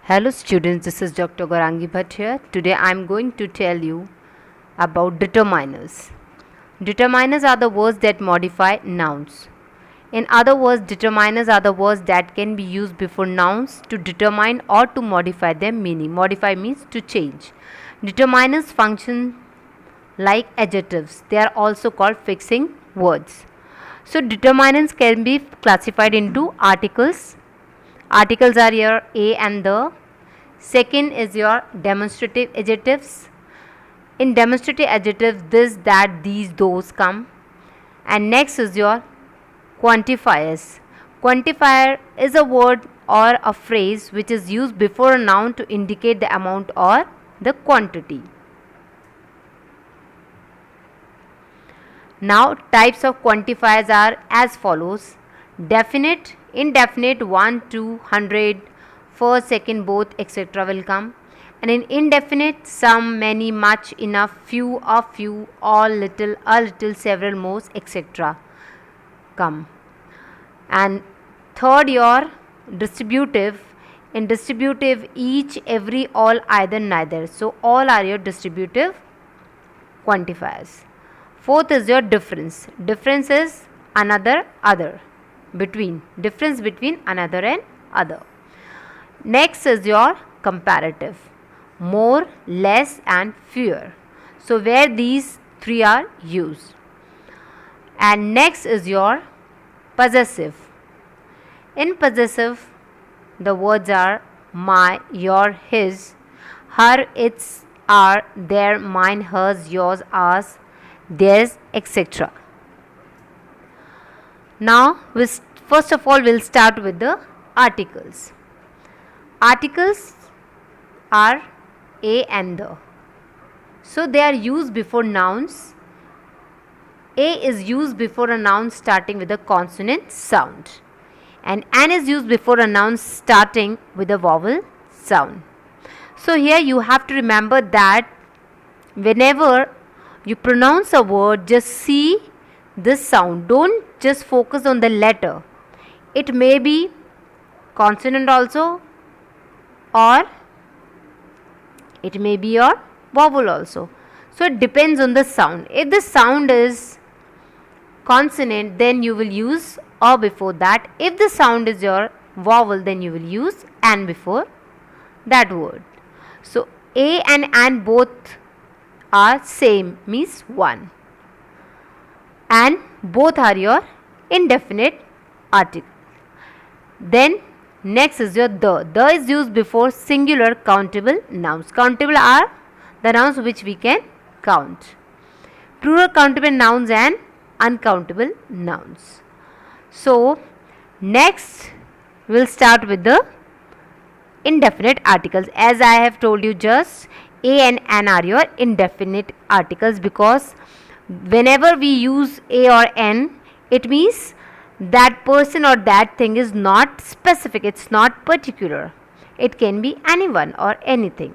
Hello students, this is Dr. Gaurangi Bhatt here. Today I am going to tell you about determiners. Determiners are the words that modify nouns. In other words, determiners are the words that can be used before nouns to determine or to modify their meaning. Modify means to change. Determiners function like adjectives. They are also called fixing words. So determinants can be classified into articles. Articles are your a and the. Second is your demonstrative adjectives. In demonstrative adjectives, this, that, these, those come. And next is your quantifiers. Quantifier is a word or a phrase which is used before a noun to indicate the amount or the quantity. Now, types of quantifiers are as follows: definite, indefinite, 1, 2, 100, first, second, both, etc. will come. And in indefinite, some, many, much, enough, few, a few, all, little, a little, several, most, etc. come. And third, your distributive. In distributive, each, every, all, either, neither. So all are your distributive quantifiers. Fourth is your difference. Difference is another, other, between. Difference between another and other. Next is your comparative. More, less and fewer. So where these three are used. And next is your possessive. In possessive, the words are my, your, his, her, its, our, their, mine, hers, yours, ours, theirs, etc. Now, first of all, we'll start with the articles. Articles are a and the. So, they are used before nouns. A is used before a noun starting with a consonant sound. And an is used before a noun starting with a vowel sound. So, here you have to remember that whenever you pronounce a word, just see this sound. Don't just focus on the letter. It may be consonant also, or it may be your vowel also. So it depends on the sound. If the sound is consonant, then you will use a before that. If the sound is your vowel, then you will use an before that word. So a and an both are same, means one, and both are your indefinite article. Then next is your the. The is used before singular countable nouns. Countable are the nouns which we can count. Plural countable nouns and uncountable nouns. So next we'll start with the indefinite articles. As I have told you, just a and an are your indefinite articles, because whenever we use a or an, it means that person or that thing is not specific, it's not particular. It can be anyone or anything.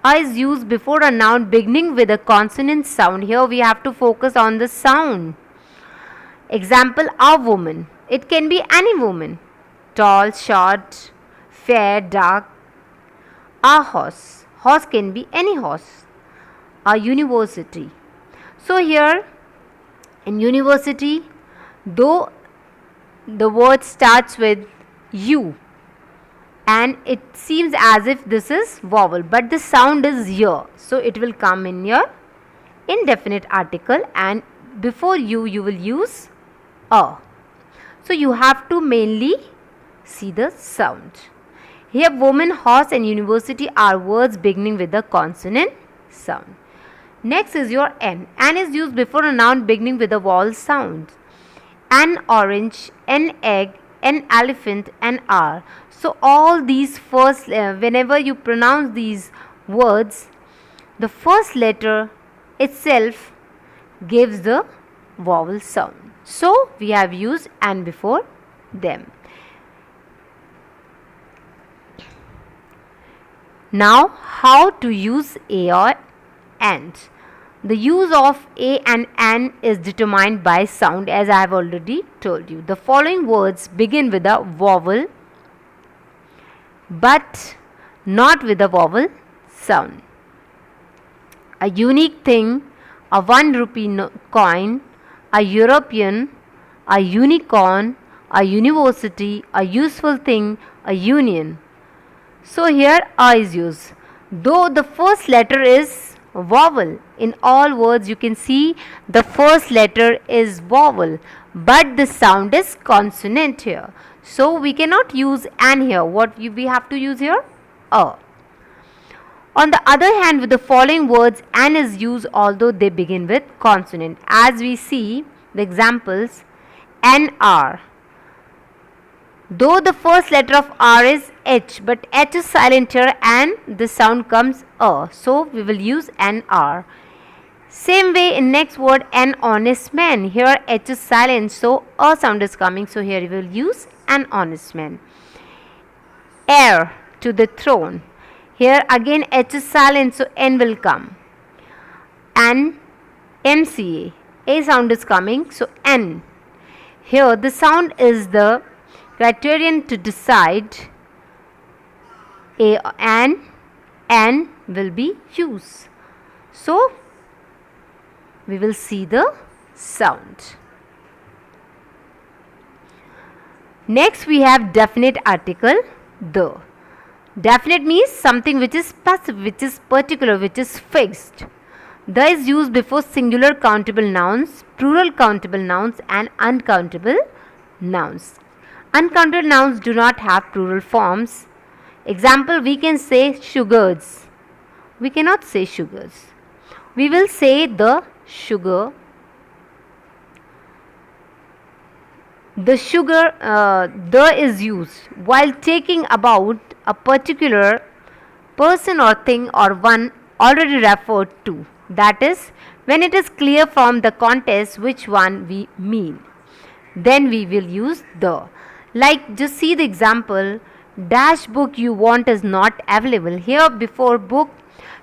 A is used before a noun beginning with a consonant sound. Here we have to focus on the sound. Example, a woman. It can be any woman. Tall, short, fair, dark. A horse. Horse can be any horse. A university. So here in university, though the word starts with U and it seems as if this is vowel, but the sound is here, so it will come in your indefinite article, and before you will use a. So you have to mainly see the sound. Here woman, horse and university are words beginning with the consonant sound. Next is your an. An is used before a noun beginning with a vowel sound. An orange, an egg, an elephant, an hour. So all these first, whenever you pronounce these words, the first letter itself gives the vowel sound. So we have used an before them. Now, how to use a or and? The use of a and an is determined by sound, as I have already told you. The following words begin with a vowel but not with a vowel sound. A unique thing, a 1 rupee coin, a European, a unicorn, a university, a useful thing, a union. So here a is used. Though the first letter is vowel, in all words you can see the first letter is vowel, but the sound is consonant here. So we cannot use an here. What we have to use here? A. On the other hand, with the following words, an is used although they begin with consonant. As we see the examples, NR. Though the first letter of R is H, but H is silent here and the sound comes A. So we will use NR. Same way in next word, an honest man. Here H is silent, so A sound is coming. So here we will use an honest man. Heir to the throne. Here again H is silent, so N will come. And MCA. A sound is coming, so N. Here the sound is the criterion to decide A and N will be used. So we will see the sound. Next we have definite article the. Definite means something which is specific, which is particular, which is fixed. The is used before singular countable nouns, plural countable nouns and uncountable nouns. Uncountable nouns do not have plural forms. Example, we can say sugars. We cannot say sugars. We will say the sugar. The sugar, the is used while talking about a particular person or thing or one already referred to. That is, when it is clear from the context which one we mean, then we will use the. Like, just see the example, dash book you want is not available. Here before book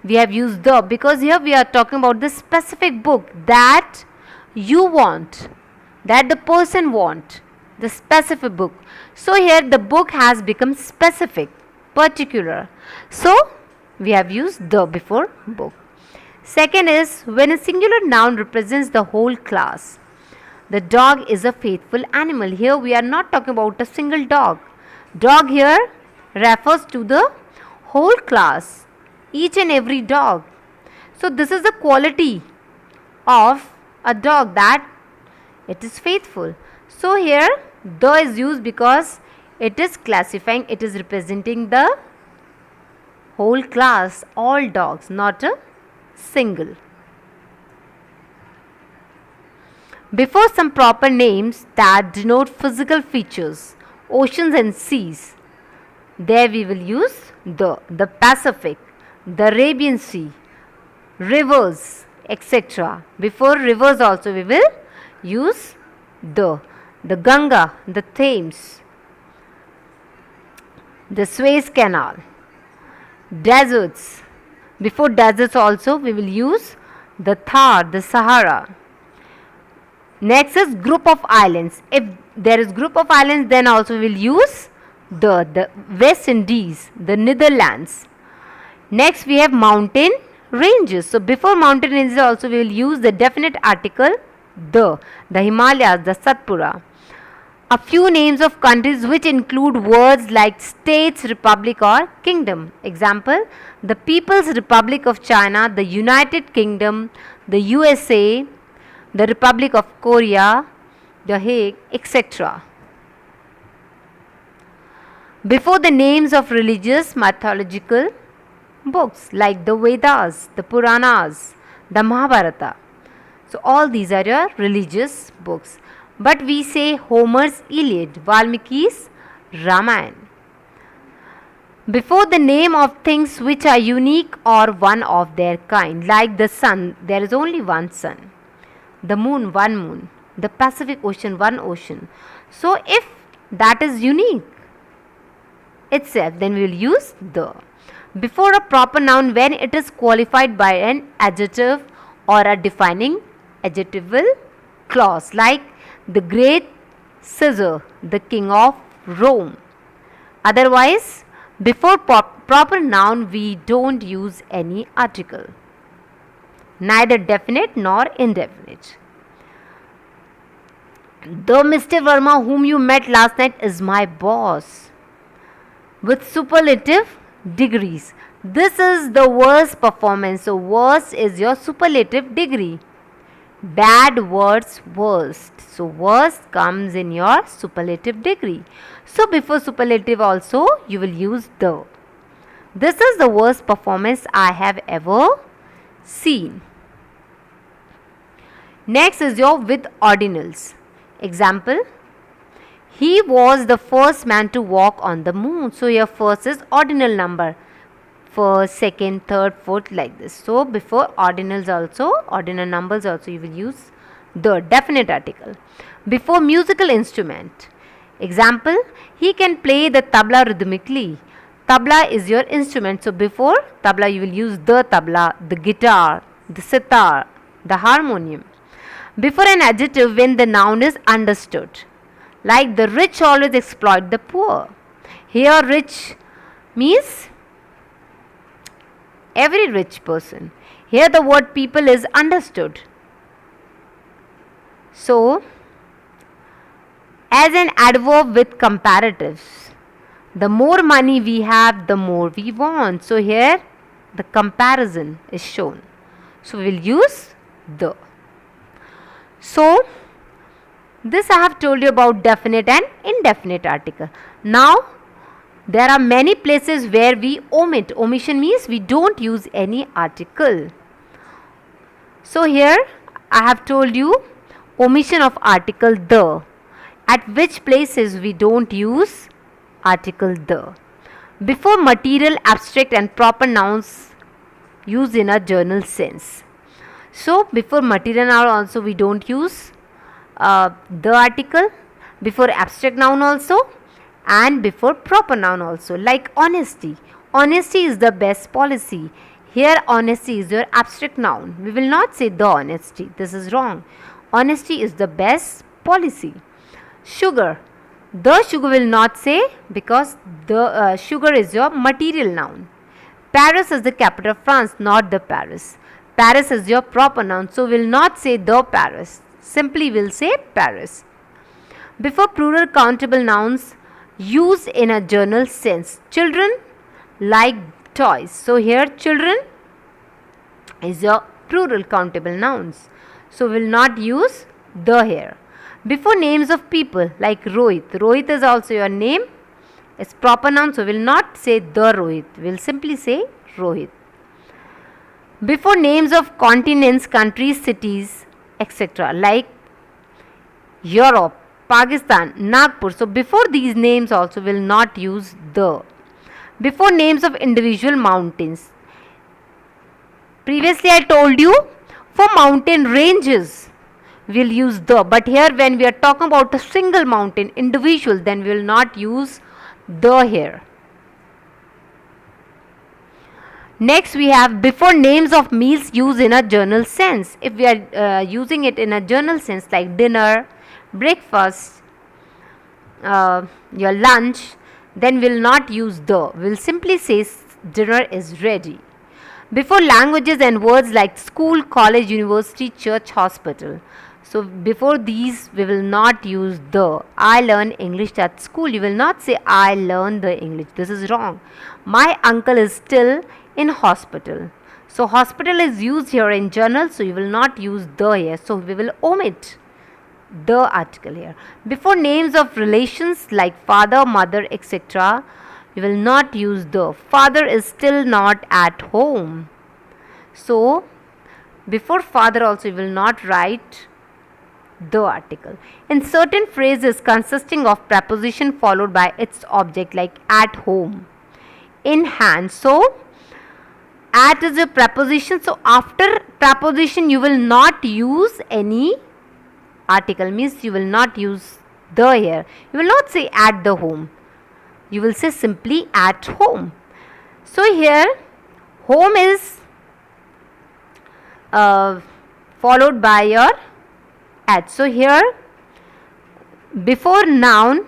we have used the, because here we are talking about the specific book that you want, that the person want, the specific book. So here the book has become specific, particular. So we have used the before book. Second is when a singular noun represents the whole class. The dog is a faithful animal. Here we are not talking about a single dog. Dog here refers to the whole class, each and every dog. So this is the quality of a dog, that it is faithful. So here the is used because it is classifying, it is representing the whole class, all dogs, not a single. Before some proper names that denote physical features, oceans and seas, there we will use the Pacific, the Arabian Sea, rivers, etc. Before rivers also we will use the Ganga, the Thames, the Suez Canal, deserts. Before deserts also we will use the Thar, the Sahara. Next is group of islands. If there is group of islands, then also we will use the West Indies, the Netherlands. Next we have mountain ranges. So before mountain ranges also we will use the definite article the Himalayas, the Satpura. A few names of countries which include words like states, republic or kingdom. Example, the People's Republic of China, the United Kingdom, the USA, the Republic of Korea, the Hague, etc. Before the names of religious mythological books like the Vedas, the Puranas, the Mahabharata. So all these are your religious books. But we say Homer's Iliad, Valmiki's Ramayana. Before the name of things which are unique or one of their kind, like the sun, there is only one sun. The moon, one moon. The Pacific Ocean, one ocean. So if that is unique itself, then we will use the. Before a proper noun, when it is qualified by an adjective or a defining adjectival clause, like the great Caesar, the king of Rome. Otherwise, before proper noun we don't use any article, neither definite nor indefinite. The Mr. Verma whom you met last night is my boss, with superlative degrees. This is the worst performance. So worst is your superlative degree. Bad words worst. So worst comes in your superlative degree. So before superlative also you will use the. This is the worst performance I have ever seen. Next is your with ordinals. Example, he was the first man to walk on the moon. So your first is ordinal number. First, second, third, fourth, like this. So before ordinals also, ordinal numbers also, you will use the definite article. Before musical instrument. Example, he can play the tabla rhythmically. Tabla is your instrument. So before tabla you will use the tabla, the guitar, the sitar, the harmonium. Before an adjective when the noun is understood. Like the rich always exploit the poor. Here rich means every rich person. Here the word people is understood. So, as an adverb with comparatives, the more money we have, the more we want. So, here the comparison is shown. So, we will use the. So, this I have told you about definite and indefinite article. Now, there are many places where we omit. Omission means we don't use any article. So here I have told you omission of article the. At which places we don't use article the. Before material, abstract and proper nouns used in a general sense. So before material noun also we don't use the article. Before abstract noun also. And before proper noun also, like honesty. Honesty is the best policy. Here honesty is your abstract noun. We will not say the honesty. This is wrong. Honesty is the best policy. Sugar. The sugar will not say because the sugar is your material noun. Paris is the capital of France, not the Paris. Paris is your proper noun. So we will not say the Paris. Simply we will say Paris. Before plural countable nouns, used in a general sense. Children like toys. So here children is your plural countable nouns. So we will not use the here. Before names of people like Rohit. Rohit is also your name. It's proper noun. So we will not say the Rohit. We will simply say Rohit. Before names of continents, countries, cities, etc. like Europe, Pakistan, Nagpur. So before these names also will not use the. Before names of individual mountains. Previously I told you for mountain ranges we will use the. But here when we are talking about a single mountain, individual, then we will not use the here. Next we have before names of meals used in a general sense. If we are using it in a general sense like dinner, breakfast, your lunch, then we will not use the. We will simply say dinner is ready. Before languages and words like school, college, university, church, hospital. So before these we will not use the. I learn English at school. You will not say I learn the English. This is wrong. My uncle is still in hospital. So hospital is used here in general. So you will not use the here. So we will omit the article here. Before names of relations like father, mother, etc. you will not use the. Father is still not at home. So before father also you will not write the article. In certain phrases consisting of preposition followed by its object like at home, in hand. So at is a preposition. So after preposition you will not use any article, means you will not use the here. You will not say at the home. You will say simply at home. So here home is followed by your at. So here before noun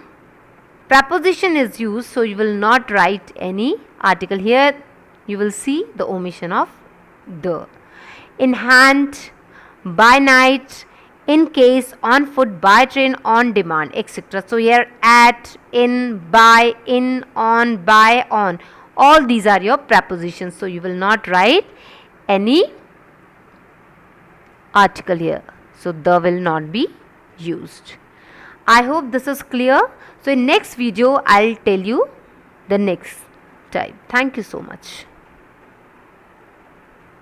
preposition is used, so you will not write any article. Here you will see the omission of the. In hand, by night, in case, on foot, by train, on demand, etc. So here at, in, by, in, on, by, on, all these are your prepositions, so you will not write any article here. So the will not be used. I hope this is clear. So in next video I'll tell you the next type. Thank you so much.